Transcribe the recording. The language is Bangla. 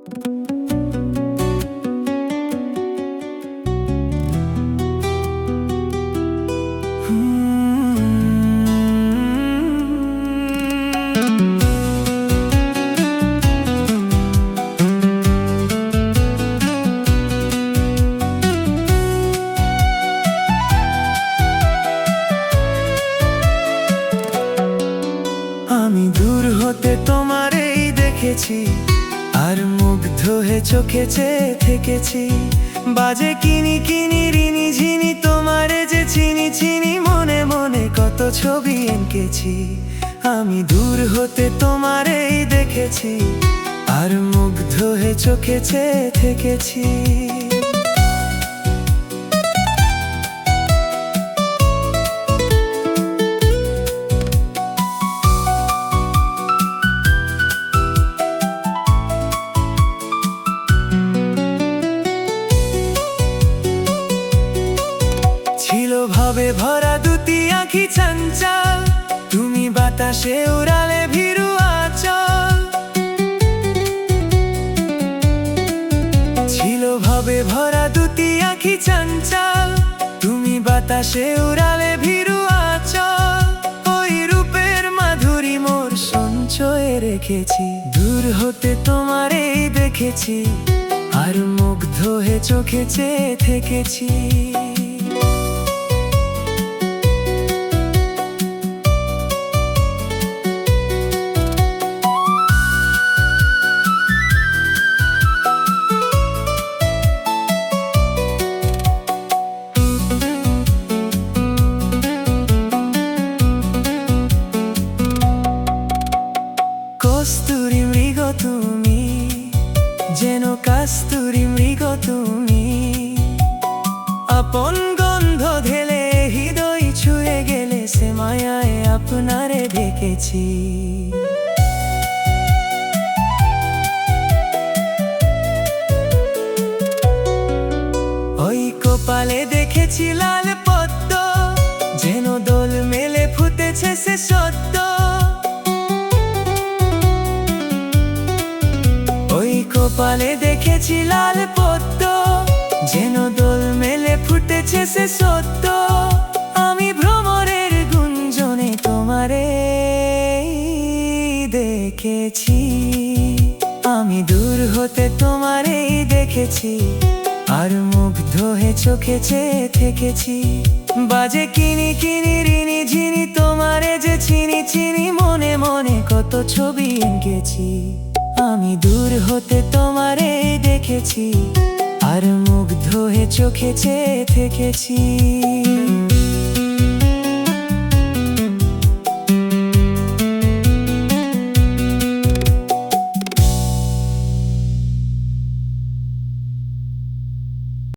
আমি দূর হতে তোমারেই দেখেছি, আর মুগ্ধ হয়ে চোখে চেয়ে থেকেছি। বাজে কিনি কিনি রিনি ঝিনি, তোমারে যে চিনি চিনি, মনে মনে কত ছবি এঁকেছি। আমি দূর হতে তোমারেই দেখেছি, আর মুগ্ধ হয়ে চোখে চেয়ে থেকেছি। ছিল ভাবে ভরা দুটি আঁখি চঞ্চল, তুমি বাতাসে উড়ালে ভীরু আঁচল। ছিল ভাবে ভরা দুটি আঁখি চঞ্চল, তুমি বাতাসে উড়ালে ভীরু আঁচল। ওই রূপের মাধুরী মোর সঞ্চয়ে রেখেছি। দূর হতে তোমারেই দেখেছি, আর মুগ্ধ হয়ে চোখে চেয়ে থেকেছি। কস্তুরী মৃগ তুমি, যেন কস্তুরী মৃগ তুমি। আপন গন্ধ ঢেলে হৃদয় ছুঁয়ে গেলে, সে মায়ায় আপনারে দেখেছি। ওই কপালে দেখেছি লাল পদ্ম, যেন দোল মেলে ফুটেছে সে সদ্য। কপালে দেখেছি লাল পদ্ম, যেন দোল মেলে ফুটেছে সে সত্য। আমি ভ্রমরের গুঞ্জনে তোমারে দেখেছি। আমি দূর হতে তোমারেই দেখেছি, আর মুগ্ধ হয়ে চোখে চেয়ে থেকেছি। বাজে কিনি কিনি রিনি ঝিনি, তোমারে যে চিনি চিনি, মনে মনে কত ছবি এঁকেছি। আমি দূর হতে তোমারেই দেখেছি, আর মুগ্ধ হয়ে চোখে চেয়ে থেকেছি।